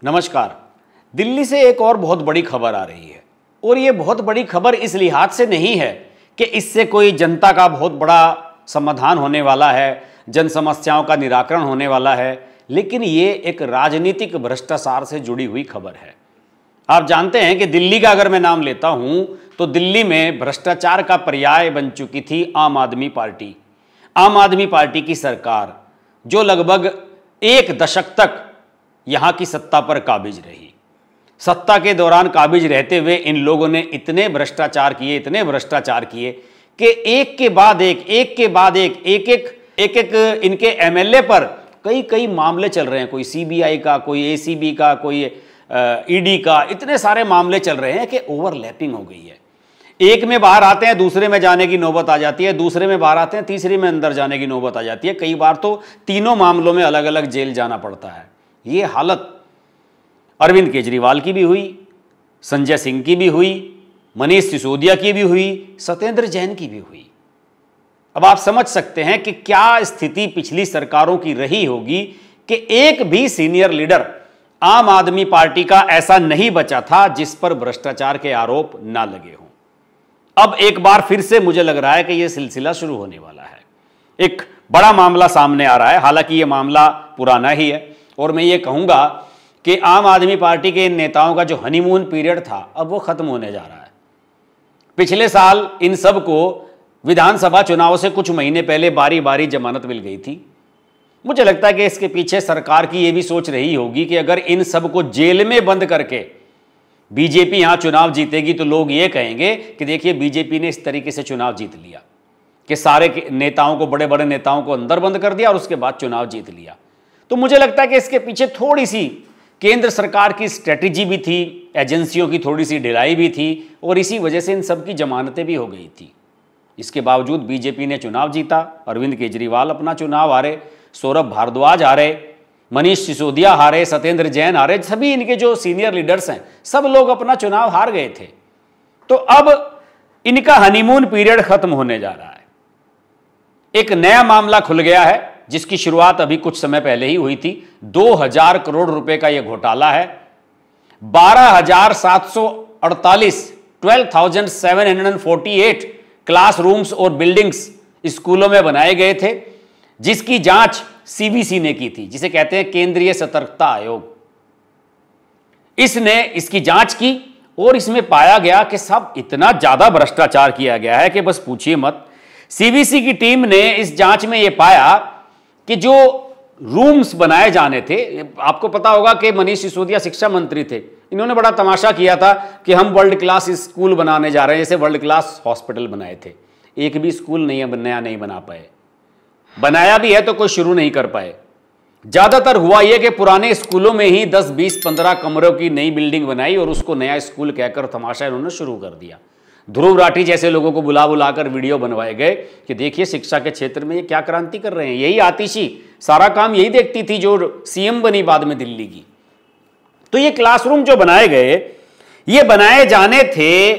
नमस्कार। दिल्ली से एक और बहुत बड़ी खबर आ रही है और ये बहुत बड़ी खबर इस लिहाज से नहीं है कि इससे कोई जनता का बहुत बड़ा समाधान होने वाला है, जन समस्याओं का निराकरण होने वाला है, लेकिन ये एक राजनीतिक भ्रष्टाचार से जुड़ी हुई खबर है। आप जानते हैं कि दिल्ली का अगर मैं नाम लेता हूं तो दिल्ली में भ्रष्टाचार का पर्याय बन चुकी थी आम आदमी पार्टी। आम आदमी पार्टी की सरकार जो लगभग एक दशक तक यहां की सत्ता पर काबिज रही। सत्ता के दौरान काबिज रहते हुए इन लोगों ने इतने भ्रष्टाचार किए कि एक के बाद एक इनके एमएलए पर कई मामले चल रहे हैं। कोई सीबीआई का, कोई एसीबी का, कोई ईडी का, इतने सारे मामले चल रहे हैं कि ओवरलैपिंग हो गई है। एक में बाहर आते हैं, दूसरे में जाने की नौबत आ जाती है, दूसरे में बाहर आते हैं, तीसरे में अंदर जाने की नौबत आ जाती है। कई बार तो तीनों मामलों में अलग अलग जेल जाना पड़ता है। ये हालत अरविंद केजरीवाल की भी हुई, संजय सिंह की भी हुई, मनीष सिसोदिया की भी हुई, सत्येंद्र जैन की भी हुई। अब आप समझ सकते हैं कि क्या स्थिति पिछली सरकारों की रही होगी कि एक भी सीनियर लीडर आम आदमी पार्टी का ऐसा नहीं बचा था जिस पर भ्रष्टाचार के आरोप ना लगे हों। अब एक बार फिर से मुझे लग रहा है कि यह सिलसिला शुरू होने वाला है। एक बड़ा मामला सामने आ रहा है, हालांकि यह मामला पुराना ही है और मैं ये कहूंगा कि आम आदमी पार्टी के इन नेताओं का जो हनीमून पीरियड था अब वो खत्म होने जा रहा है। पिछले साल इन सब को विधानसभा चुनाव से कुछ महीने पहले बारी बारी जमानत मिल गई थी। मुझे लगता है कि इसके पीछे सरकार की ये भी सोच रही होगी कि अगर इन सब को जेल में बंद करके बीजेपी यहां चुनाव जीतेगी तो लोग ये कहेंगे कि देखिए बीजेपी ने इस तरीके से चुनाव जीत लिया कि सारे नेताओं को, बड़े बड़े नेताओं को अंदर बंद कर दिया और उसके बाद चुनाव जीत लिया। तो मुझे लगता है कि इसके पीछे थोड़ी सी केंद्र सरकार की स्ट्रेटेजी भी थी, एजेंसियों की थोड़ी सी ढिलाई भी थी और इसी वजह से इन सब की जमानतें भी हो गई थी। इसके बावजूद बीजेपी ने चुनाव जीता। अरविंद केजरीवाल अपना चुनाव हारे, सौरभ भारद्वाज हारे, मनीष सिसोदिया हारे, सत्येंद्र जैन हारे, सभी इनके जो सीनियर लीडर्स हैं सब लोग अपना चुनाव हार गए थे। तो अब इनका हनीमून पीरियड खत्म होने जा रहा है। एक नया मामला खुल गया है जिसकी शुरुआत अभी कुछ समय पहले ही हुई थी। 2000 करोड़ रुपए का यह घोटाला है। 12,748 12,748 क्लासरूम्स और बिल्डिंग्स स्कूलों में बनाए गए थे, जिसकी जांच सीवीसी ने की थी, जिसे कहते हैं केंद्रीय सतर्कता आयोग। इसने इसकी जांच की और इसमें पाया गया कि सब इतना ज्यादा भ्रष्टाचार किया गया है कि बस पूछिए मत। सीवीसी की टीम ने इस जांच में यह पाया कि जो रूम्स बनाए जाने थे, आपको पता होगा कि मनीष सिसोदिया शिक्षा मंत्री थे, इन्होंने बड़ा तमाशा किया था कि हम वर्ल्ड क्लास स्कूल बनाने जा रहे हैं, जैसे वर्ल्ड क्लास हॉस्पिटल बनाए थे। एक भी स्कूल नया नहीं बना पाए, बनाया भी है तो कोई शुरू नहीं कर पाए। ज्यादातर हुआ यह कि पुराने स्कूलों में ही 10, 20, 15 कमरों की नई बिल्डिंग बनाई और उसको नया स्कूल कहकर तमाशा इन्होंने शुरू कर दिया। ध्रुव राठी जैसे लोगों को बुलाकर वीडियो बनवाए गए कि देखिए शिक्षा के क्षेत्र में ये क्या क्रांति कर रहे हैं। यही आतिशी सारा काम यही देखती थी जो सीएम बनी बाद में दिल्ली की। तो ये क्लासरूम जो बनाए गए, ये बनाए जाने थे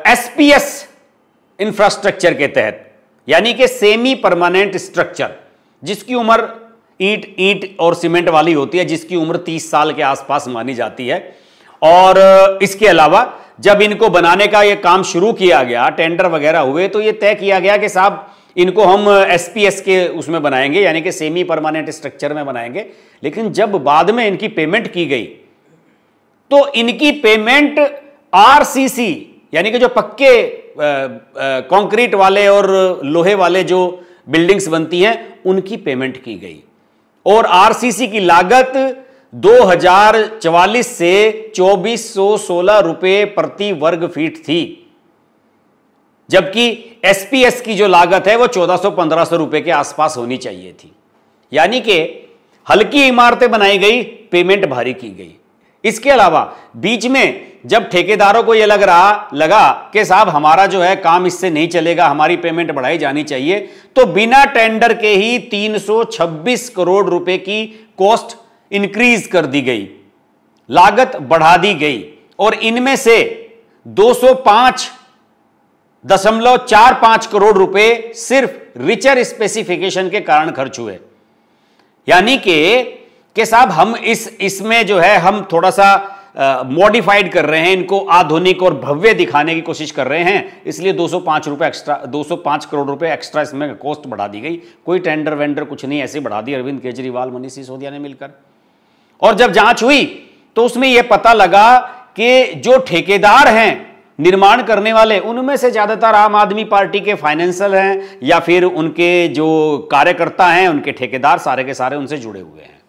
एसपीएस इंफ्रास्ट्रक्चर के तहत, यानी कि सेमी परमानेंट स्ट्रक्चर, जिसकी उम्र ईंट और सीमेंट वाली होती है, जिसकी उम्र 30 साल के आसपास मानी जाती है। और इसके अलावा जब इनको बनाने का ये काम शुरू किया गया, टेंडर वगैरह हुए, तो ये तय किया गया कि साहब इनको हम एसपीएस के उसमें बनाएंगे, यानी कि सेमी परमानेंट स्ट्रक्चर में बनाएंगे। लेकिन जब बाद में इनकी पेमेंट की गई तो इनकी पेमेंट आरसीसी, यानी कि जो पक्के कंक्रीट वाले और लोहे वाले जो बिल्डिंग्स बनती हैं, उनकी पेमेंट की गई और आरसीसी की लागत 2044 से 2416 रुपए प्रति वर्ग फीट थी, जबकि एसपीएस की जो लागत है वो 1400-1500 रुपए के आसपास होनी चाहिए थी। यानी कि हल्की इमारतें बनाई गई, पेमेंट भारी की गई। इसके अलावा बीच में जब ठेकेदारों को यह लगा कि साहब हमारा जो है काम इससे नहीं चलेगा, हमारी पेमेंट बढ़ाई जानी चाहिए, तो बिना टेंडर के ही 326 करोड़ रुपए की कॉस्ट इंक्रीज कर दी गई, लागत बढ़ा दी गई और इनमें से 205.45 करोड़ रुपए सिर्फ रिचर स्पेसिफिकेशन के कारण खर्च हुए। यानी कि कि साहब हम इसमें जो है हम थोड़ा सा मॉडिफाइड कर रहे हैं, इनको आधुनिक और भव्य दिखाने की कोशिश कर रहे हैं, इसलिए 205 करोड़ रुपए एक्स्ट्रा इसमें कॉस्ट बढ़ा दी गई। कोई टेंडर वेंडर कुछ नहीं, ऐसे बढ़ा दी अरविंद केजरीवाल मनीष सिसोदिया ने मिलकर। और जब जांच हुई तो उसमें यह पता लगा कि जो ठेकेदार हैं निर्माण करने वाले, उनमें से ज्यादातर आम आदमी पार्टी के फाइनेंशियल हैं या फिर उनके जो कार्यकर्ता हैं, उनके ठेकेदार सारे के सारे उनसे जुड़े हुए हैं।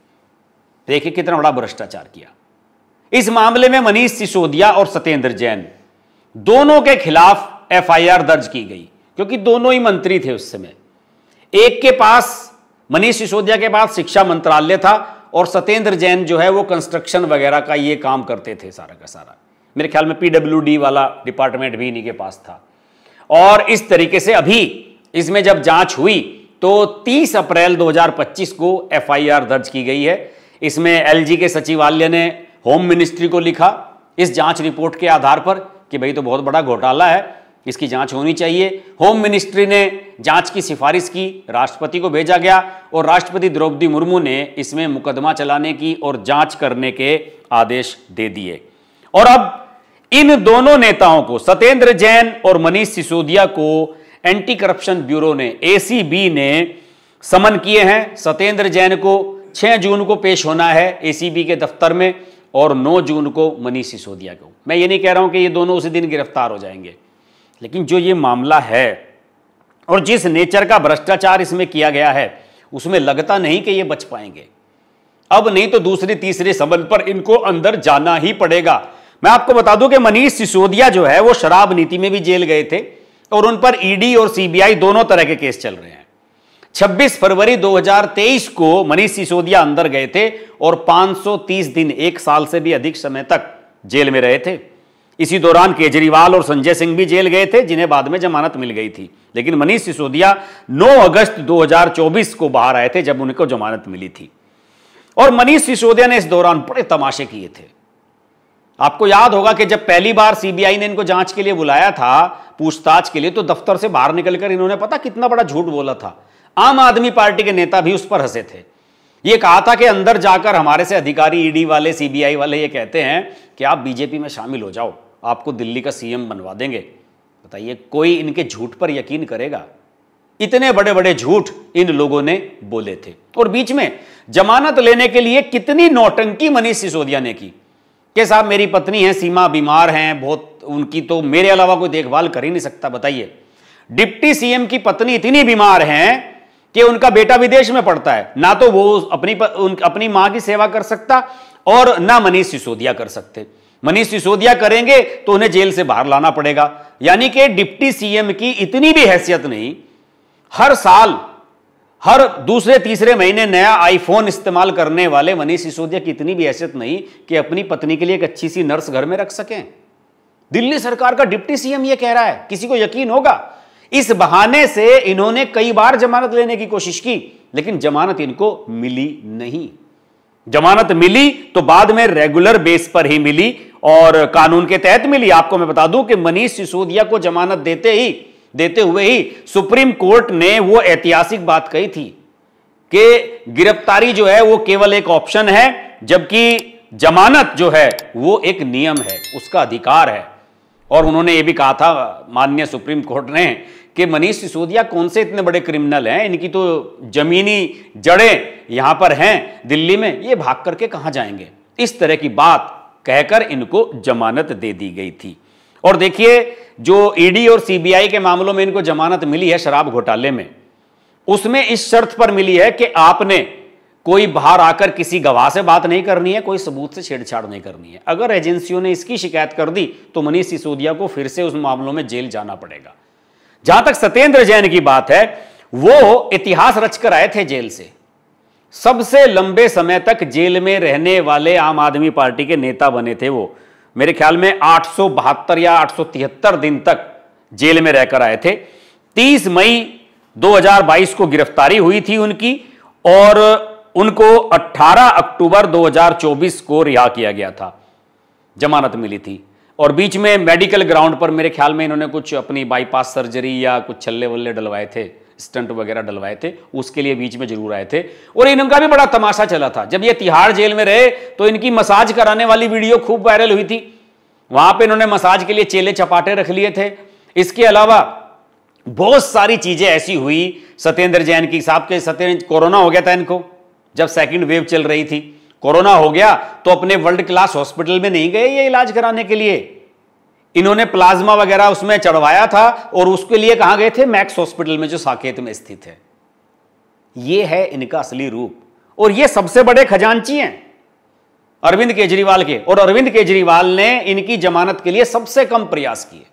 देखिए कितना बड़ा भ्रष्टाचार किया। इस मामले में मनीष सिसोदिया और सत्येंद्र जैन दोनों के खिलाफ एफआईआर दर्ज की गई, क्योंकि दोनों ही मंत्री थे उस समय। एक के पास, मनीष सिसोदिया के पास शिक्षा मंत्रालय था और सत्येंद्र जैन जो है वो कंस्ट्रक्शन वगैरह का ये काम करते थे सारा का सारा। मेरे ख्याल में पीडब्ल्यूडी वाला डिपार्टमेंट भी इन्हीं के पास था। और इस तरीके से अभी इसमें जब जांच हुई तो 30 अप्रैल 2025 को एफआईआर दर्ज की गई है। इसमें एलजी के सचिवालय ने होम मिनिस्ट्री को लिखा इस जांच रिपोर्ट के आधार पर कि भाई तो बहुत बड़ा घोटाला है, इसकी जांच होनी चाहिए। होम मिनिस्ट्री ने जांच की सिफारिश की, राष्ट्रपति को भेजा गया और राष्ट्रपति द्रौपदी मुर्मू ने इसमें मुकदमा चलाने की और जांच करने के आदेश दे दिए। और अब इन दोनों नेताओं को, सत्येंद्र जैन और मनीष सिसोदिया को, एंटी करप्शन ब्यूरो ने, एसीबी ने समन किए हैं। सत्येंद्र जैन को 6 जून को पेश होना है एसीबी के दफ्तर में और 9 जून को मनीष सिसोदिया को। मैं ये नहीं कह रहा हूं कि ये दोनों उसी दिन गिरफ्तार हो जाएंगे, लेकिन जो ये मामला है और जिस नेचर का भ्रष्टाचार इसमें किया गया है, उसमें लगता नहीं कि ये बच पाएंगे। अब नहीं तो दूसरे तीसरे समन पर इनको अंदर जाना ही पड़ेगा। मैं आपको बता दूं कि मनीष सिसोदिया जो है वो शराब नीति में भी जेल गए थे और उन पर ईडी और सीबीआई दोनों तरह के केस चल रहे हैं। 26 फरवरी 2023 को मनीष सिसोदिया अंदर गए थे और 530 दिन, 1 साल से भी अधिक समय तक जेल में रहे थे। इसी दौरान केजरीवाल और संजय सिंह भी जेल गए थे, जिन्हें बाद में जमानत मिल गई थी। लेकिन मनीष सिसोदिया 9 अगस्त 2024 को बाहर आए थे जब उनको जमानत मिली थी। और मनीष सिसोदिया ने इस दौरान बड़े तमाशे किए थे। आपको याद होगा कि जब पहली बार सीबीआई ने इनको जांच के लिए बुलाया था, पूछताछ के लिए, तो दफ्तर से बाहर निकलकर इन्होंने पता कितना बड़ा झूठ बोला था। आम आदमी पार्टी के नेता भी उस पर हंसे थे। ये कहा था कि अंदर जाकर हमारे से अधिकारी, ईडी वाले, सीबीआई वाले ये कहते हैं कि आप बीजेपी में शामिल हो जाओ, आपको दिल्ली का सीएम बनवा देंगे। बताइए कोई इनके झूठ पर यकीन करेगा? इतने बड़े बड़े झूठ इन लोगों ने बोले थे। और बीच में जमानत लेने के लिए कितनी नौटंकी मनीष सिसोदिया ने की कि साहब मेरी पत्नी है सीमा, बीमार हैं बहुत, उनकी तो मेरे अलावा कोई देखभाल कर ही नहीं सकता। बताइए, डिप्टी सीएम की पत्नी इतनी बीमार हैं कि उनका बेटा विदेश में पढ़ता है, ना तो वो अपनी मां की सेवा कर सकता और ना मनीष सिसोदिया कर सकते। मनीष सिसोदिया करेंगे तो उन्हें जेल से बाहर लाना पड़ेगा। यानी कि डिप्टी सीएम की इतनी भी हैसियत नहीं। हर साल, हर दूसरे तीसरे महीने नया आईफोन इस्तेमाल करने वाले मनीष सिसोदिया की इतनी भी हैसियत नहीं कि अपनी पत्नी के लिए एक अच्छी सी नर्स घर में रख सकें। दिल्ली सरकार का डिप्टी सीएम यह कह रहा है, किसी को यकीन होगा? इस बहाने से इन्होंने कई बार जमानत लेने की कोशिश की, लेकिन जमानत इनको मिली नहीं। जमानत मिली तो बाद में रेगुलर बेस पर ही मिली और कानून के तहत मिली। आपको मैं बता दूं कि मनीष सिसोदिया को जमानत देते हुए ही सुप्रीम कोर्ट ने वो ऐतिहासिक बात कही थी कि गिरफ्तारी जो है वो केवल एक ऑप्शन है, जबकि जमानत जो है वो एक नियम है, उसका अधिकार है। और उन्होंने ये भी कहा था माननीय सुप्रीम कोर्ट ने कि मनीष सिसोदिया कौन से इतने बड़े क्रिमिनल हैं, इनकी तो जमीनी जड़ें यहां पर हैं दिल्ली में, ये भाग करके कहां जाएंगे। इस तरह की बात कहकर इनको जमानत दे दी गई थी। और देखिए, जो ईडी और सीबीआई के मामलों में इनको जमानत मिली है शराब घोटाले में, उसमें इस शर्त पर मिली है कि आपने कोई बाहर आकर किसी गवाह से बात नहीं करनी है, कोई सबूत से छेड़छाड़ नहीं करनी है। अगर एजेंसियों ने इसकी शिकायत कर दी तो मनीष सिसोदिया को फिर से उस मामलों में जेल जाना पड़ेगा। जहां तक सत्येंद्र जैन की बात है, वो इतिहास रचकर आए थे जेल से। सबसे लंबे समय तक जेल में रहने वाले आम आदमी पार्टी के नेता बने थे वो। मेरे ख्याल में 872 या 873 दिन तक जेल में रहकर आए थे। 30 मई 2022 को गिरफ्तारी हुई थी उनकी और उनको 18 अक्टूबर 2024 को रिहा किया गया था, जमानत मिली थी। और बीच में मेडिकल ग्राउंड पर मेरे ख्याल में इन्होंने कुछ अपनी बाईपास सर्जरी या कुछ छल्ले वल्ले डलवाए थे, स्टंट वगैरह डलवाए थे, उसके लिए बीच में जरूर आए थे। और इनका भी बड़ा तमाशा चला था। जब ये तिहाड़ जेल में रहे तो इनकी मसाज कराने वाली वीडियो खूब वायरल हुई थी। वहां पे इन्होंने मसाज के लिए चेले चपाटे रख लिए थे। इसके अलावा बहुत सारी चीजें ऐसी हुई सत्येंद्र जैन की। साहब के सत्येंद्र, कोरोना हो गया था इनको, जब सेकंड वेव चल रही थी, कोरोना हो गया तो अपने वर्ल्ड क्लास हॉस्पिटल में नहीं गए ये इलाज कराने के लिए। इन्होंने प्लाज्मा वगैरह उसमें चढ़वाया था और उसके लिए कहां गए थे? मैक्स हॉस्पिटल में जो साकेत में स्थित है। ये है इनका असली रूप। और ये सबसे बड़े खजांची हैं अरविंद केजरीवाल के। और अरविंद केजरीवाल ने इनकी जमानत के लिए सबसे कम प्रयास किए।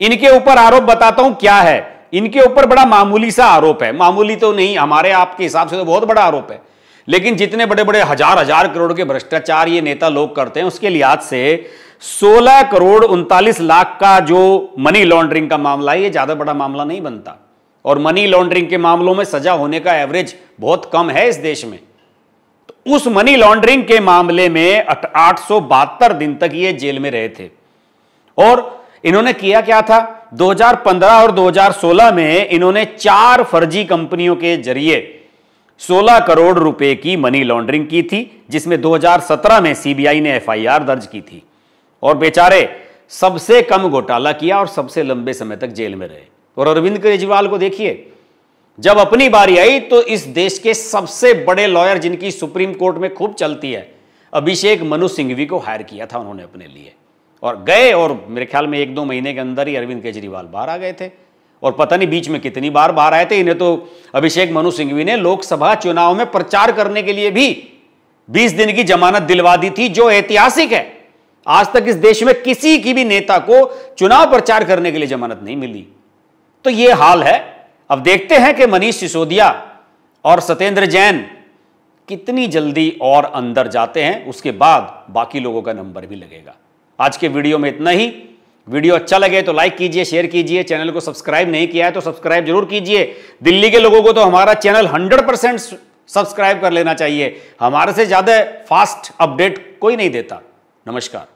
इनके ऊपर आरोप बताता हूं क्या है। इनके ऊपर बड़ा मामूली सा आरोप है, मामूली तो नहीं, हमारे आपके हिसाब से तो बहुत बड़ा आरोप है, लेकिन जितने बड़े बड़े हजार हजार करोड़ के भ्रष्टाचार ये नेता लोग करते हैं उसके लिहाज से 16 करोड़ 39 लाख का जो मनी लॉन्ड्रिंग का मामला है, ये ज्यादा बड़ा मामला नहीं बनता। और मनी लॉन्ड्रिंग के मामलों में सजा होने का एवरेज बहुत कम है इस देश में। तो उस मनी लॉन्ड्रिंग के मामले में 872 दिन तक ये जेल में रहे थे। और इन्होंने किया क्या था? 2015 और 2016 में इन्होंने 4 फर्जी कंपनियों के जरिए 16 करोड़ रुपए की मनी लॉन्ड्रिंग की थी, जिसमें 2017 में सीबीआई ने एफआईआर दर्ज की थी। और बेचारे सबसे कम घोटाला किया और सबसे लंबे समय तक जेल में रहे। और अरविंद केजरीवाल को देखिए, जब अपनी बारी आई तो इस देश के सबसे बड़े लॉयर जिनकी सुप्रीम कोर्ट में खूब चलती है, अभिषेक मनु सिंघवी को हायर किया था उन्होंने अपने लिए। और गए, और मेरे ख्याल में 1-2 महीने के अंदर ही अरविंद केजरीवाल बाहर आ गए थे। और पता नहीं बीच में कितनी बार बाहर आए थे। इन्हें तो अभिषेक मनु सिंघवी ने लोकसभा चुनाव में प्रचार करने के लिए भी 20 दिन की जमानत दिलवा दी थी, जो ऐतिहासिक है। आज तक इस देश में किसी की भी नेता को चुनाव प्रचार करने के लिए जमानत नहीं मिली। तो यह हाल है। अब देखते हैं कि मनीष सिसोदिया और सत्येंद्र जैन कितनी जल्दी और अंदर जाते हैं, उसके बाद बाकी लोगों का नंबर भी लगेगा। आज के वीडियो में इतना ही। वीडियो अच्छा लगे तो लाइक कीजिए, शेयर कीजिए। चैनल को सब्सक्राइब नहीं किया है तो सब्सक्राइब जरूर कीजिए। दिल्ली के लोगों को तो हमारा चैनल 100% सब्सक्राइब कर लेना चाहिए। हमारे से ज्यादा फास्ट अपडेट कोई नहीं देता। नमस्कार।